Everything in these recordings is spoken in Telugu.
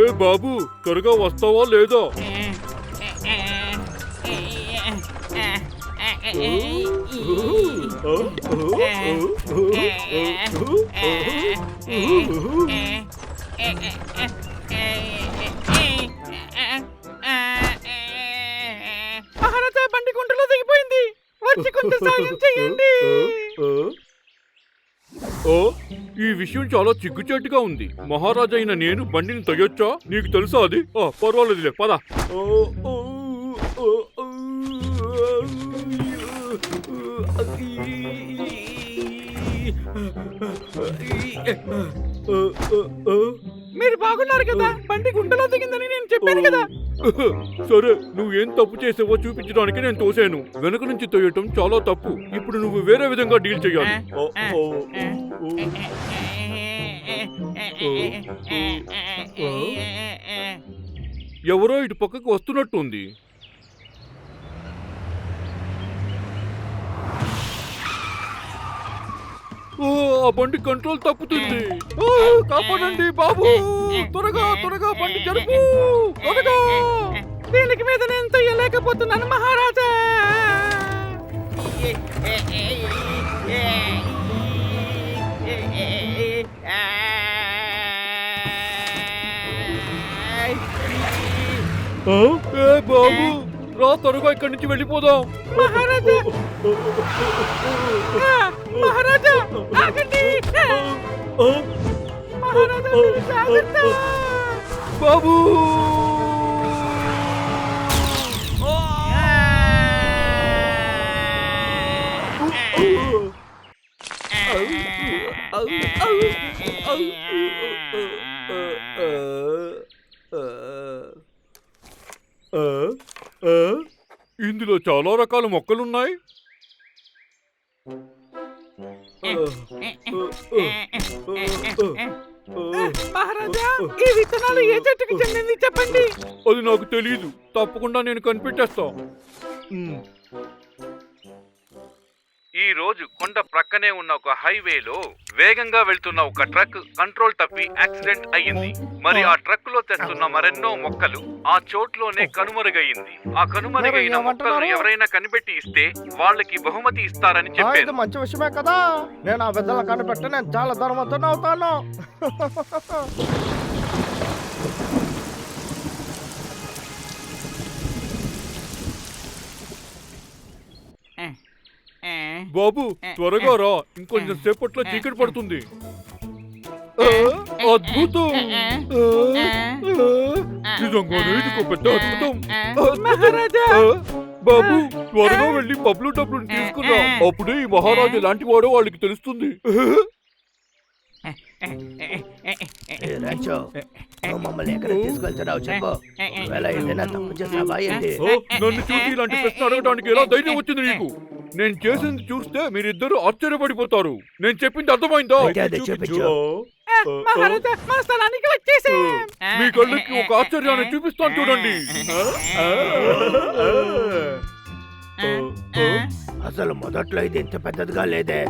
ఏ బాబు, త్వరగా వస్తావా లేదా? మహారాజా, బండి గుంటలో దిగిపోయింది. వచ్చి కొంచెం సాయం చేయండి. ఓ, ఈ విషయం చాలా చిగ్గుచేటుగా ఉంది. మహారాజా అయిన నేను బండిని తొయ్యొచ్చా? నీకు తెలుసా అది? పర్వాలేదులే, పద. మీరు బాగున్నారు కదా? బండి గుంటలో దిగిందని నేను చెప్పాను కదా. సరే, నువ్వేం తప్పు చేసావో చూపించడానికి నేను తోసాను. వెనక నుంచి తోయటం చాలా తప్పు. ఇప్పుడు నువ్వు వేరే విధంగా డీల్ చేయాలి. ఎవరో ఇటు పక్కకు వస్తున్నట్టుంది. ఆ బండి కంట్రోల్ తప్పుతుంది. కాపాడండి బాబు, త్వరగా త్వరగా బండి జరుపు, త్వరగా. దీనికి మీద నేను తొయ్యలేకపోతున్నాను మహారాజా. బాబు, రా, త్వరగా ఇక్కడి నుంచి వెళ్ళిపోదాం. మహారాజా, మహారాజా ఆగండి. మహారాజా, జాగ్రత్త. బాబు, ఇందులో చాలా రకాల మొక్కలున్నాయి. మహారాజా, ఈ విత్తనాలు ఏ చెట్టుకి చెందింది చెప్పండి. అది నాకు తెలీదు. తప్పకుండా నేను కనిపెట్టేస్తా. ఈ రోజు కొండ ప్రక్కనే ఉన్న ఒక హైవేలో వేగంగా వెళ్తున్న ఒక ట్రక్ కంట్రోల్ తప్పి యాక్సిడెంట్ అయ్యింది. మరి ఆ ట్రక్ లో తెస్తున్న మరెన్నో మొక్కలు ఆ చోట్లోనే కనుమరుగయింది. ఆ కనుమరుగైన మొక్కలను ఎవరైనా కనిపెట్టి ఇస్తే వాళ్ళకి బహుమతి ఇస్తారని చెప్పారు. మంచి విషయమే కదా. నేను ఆ విధంగా కనిపెట్టి నేను చాలా ధనవంతుని అవుతాను. బాబు, త్వరగా రా, ఇంకొంచెం సేపట్లో చీకటి పడుతుంది. అద్భుతం, నిజంగానే ఇది ఒక పెద్ద అద్భుతం. బాబు, త్వరగా వెళ్ళి పబ్లు డబ్బులు తీసుకురా. అప్పుడే ఈ మహారాజు ఎలాంటి వాడో వాళ్ళకి తెలుస్తుంది. మమ్మల్ని ఎక్కడ తీసుకెళ్తున్నావు చెప్పు. ఏదైనా తప్పు చేసావా ఏంటి? నన్ను చూసి ఇలాంటి ప్రశ్న అడగడానికి ఎలా ధైర్యం వచ్చింది నీకు? నేను చేసింది చూస్తే మీరిద్దరు ఆశ్చర్యపడిపోతారు. నేను చెప్పింది అర్థమైందా? మహారాజా, మా స్థలానికి వచ్చేసాం. మీ కళ్ళకి ఒక ఆశ్చర్యాన్ని చూపిస్తాను చూడండి. అసలు మొదట్లో ఇది ఇంత పెద్దదిగా లేదే.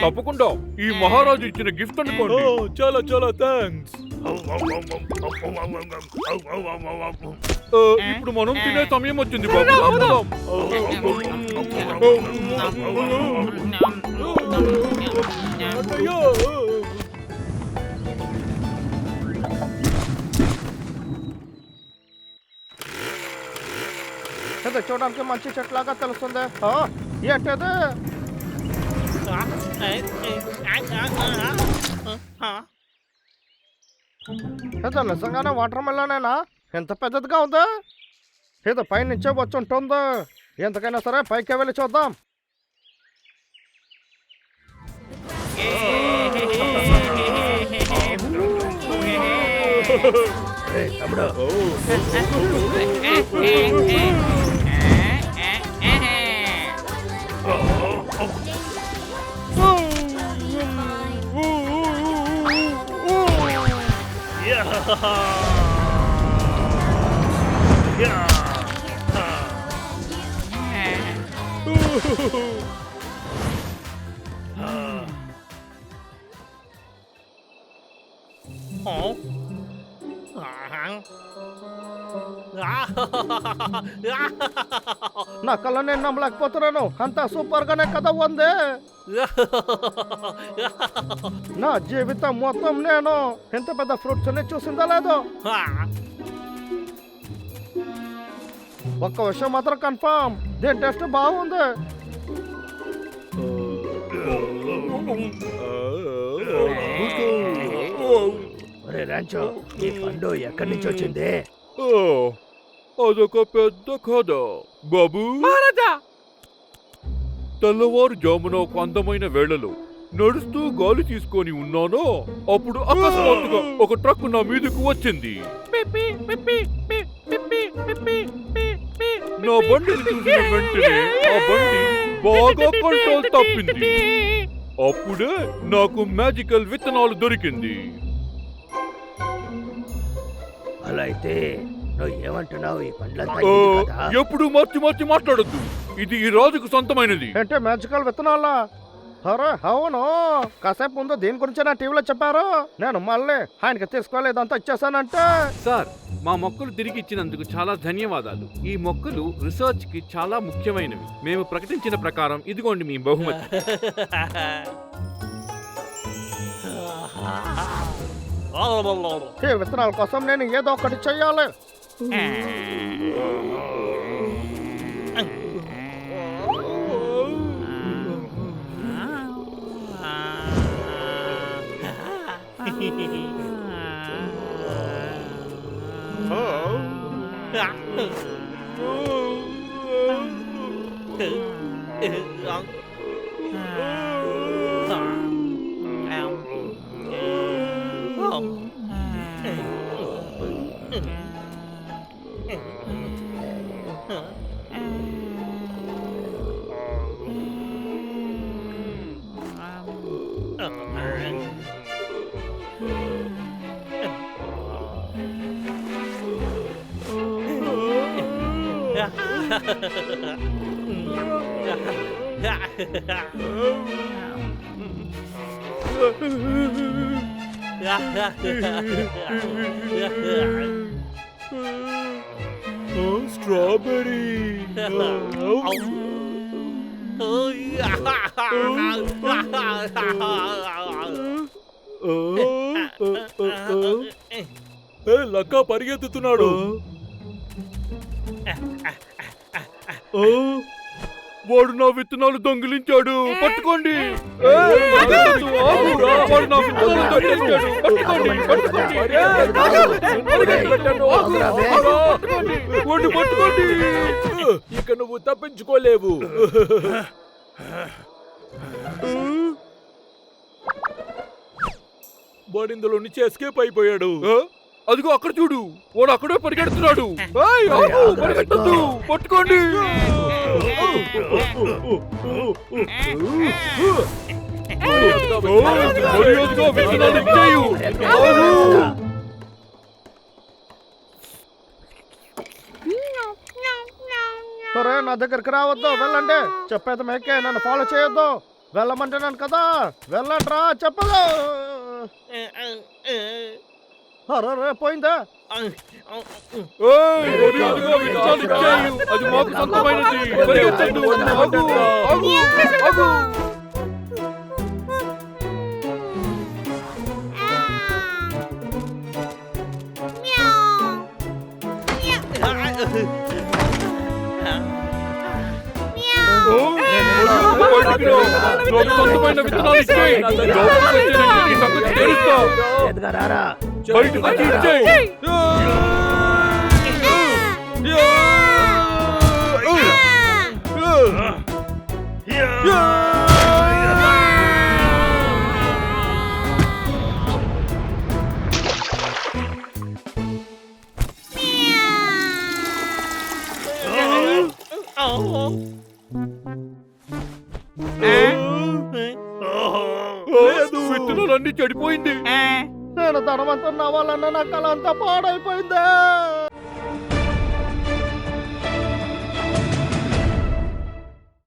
తప్పకుండా ఈ మహారాజు ఇచ్చిన గిఫ్ట్ అనుకోండి. చాలా చాలా థ్యాంక్స్. ఇప్పుడు మనం తినే సమయం వచ్చింది బాబు. చూడడానికి మంచి చెట్లాగా తెలుస్తుంది. ఏంటది? నిజంగానే వాటర్ మెలనేనా? ఎంత పెద్దదిగా ఉందా? ఏదో పైనుంచే వచ్చి ఉంటుందో. ఎంతకైనా సరే పైకి వెళ్ళి చూద్దాం. తమ్ముడు, నా కళ్ళ నేను నమ్మలేకపోతున్నాను. అంత సూపర్ గానే కదా ఉంది. నా జీవితం మొత్తం నేను ఎంత పెద్ద ఫ్రూట్స్ ని చూసిందా లేదో. ఒక్క విషయం మాత్రం కన్ఫర్మ్, దీని టేస్ట్ బాగుంది. రంచో ఈ పండు ఎక్కడి నుంచి వచ్చింది? అదొక పెద్ద కథ బాబు. మహారాజా, తెల్లవారుజామున ఒక అందమైన వేళలో నడుస్తూ గాలి తీసుకొని ఉన్నానో అప్పుడు అకస్మాత్తుగా ఒక ట్రక్ నా మీదకు వచ్చింది. పిప్పి, పిప్పి, పిప్పి, పిప్పి, పిప్పి, నా బండిని చూసిన వెంటనే ఆ బండి బాగా కంట్రోల్ తప్పింది. అప్పుడే నాకు మ్యాజికల్ విత్తనాలు దొరికింది. అలా అయితే నువ్వు ఏమంటున్నావు? ఈ పండ్లంతా ఆ, నీది కదా? ఎప్పుడు మార్చి మార్చి మాట్లాడొద్దు. ఇది ఈ రాజుకు సొంతమైనది. ఏంటి మ్యాజికల్ విత్తనాలా? అరే అవును, కాసేపు ముందు దీని గురించి నా టీవీలో చెప్పారు. నేను మళ్ళీ ఆయనకి తీసుకోలేదంతా ఇచ్చేసానంటే. సార్, మా మొక్కలు తిరిగి ఇచ్చినందుకు చాలా ధన్యవాదాలు. ఈ మొక్కలు రీసెర్చ్ కి చాలా ముఖ్యమైనవి. మేము ప్రకటించిన ప్రకారం ఇదిగోండి మీ బహుమతి. ఈ విత్తనాల కోసం నేను ఏదో ఒకటి చెయ్యాలి. స్ట్రాబెర్రీ. లక్క పరిగెత్తుతున్నాడు. వాడు నా విత్తనాలు దొంగిలించాడు. పట్టుకోండి. పరిగెత్తొద్దు, ఆగురా. వాడు నా విత్తనాలు దొంగిలించాడు. పట్టుకోండి, పట్టుకోండి. పరిగెత్తొద్దు, ఆగురా. పట్టుకోండి. వాడిని పట్టుకోండి. ఇక నువ్వు తప్పించుకోలేవు. వాడు ఇందులో నుంచి ఎస్కేప్ అయిపోయాడు. అదిగో అక్కడ చూడు, వాడు అక్కడే పరిగెడుతున్నాడు. ఏయ్, ఆగు, పరిగెత్తొద్దు, పట్టుకోండి. మర్యాదగా విత్తనాలు ఇచ్చేయు. ఆగు. సరే, నా దగ్గరికి రావద్దు, వెళ్ళండి. చెప్పేది మేకే, నన్ను ఫాలో చేయొద్దు. వెళ్ళమంటున్నాను కదా, వెళ్ళండి రా. చెప్పదు. అరే పోయిందా? ఏయ్, మర్యాదగా విత్తనాలు ఇచ్చేయు. అది మాకు సొంతమైనది. పరిగెత్తొద్దు. ఆగు, ఆగు, ఆగు. సొంతమైన విత్తనాలు ఇచ్చేయి. ఈ సంగతి తెలుస్తా. ఎదుగా రారా. బయటకు వచ్చి ఇచ్చేయి. విత్తనాలన్నీ చెడిపోయింది. నేను ధనవంతున్న వాళ్ళన్న నా కళ అంతా పాడైపోయిందే.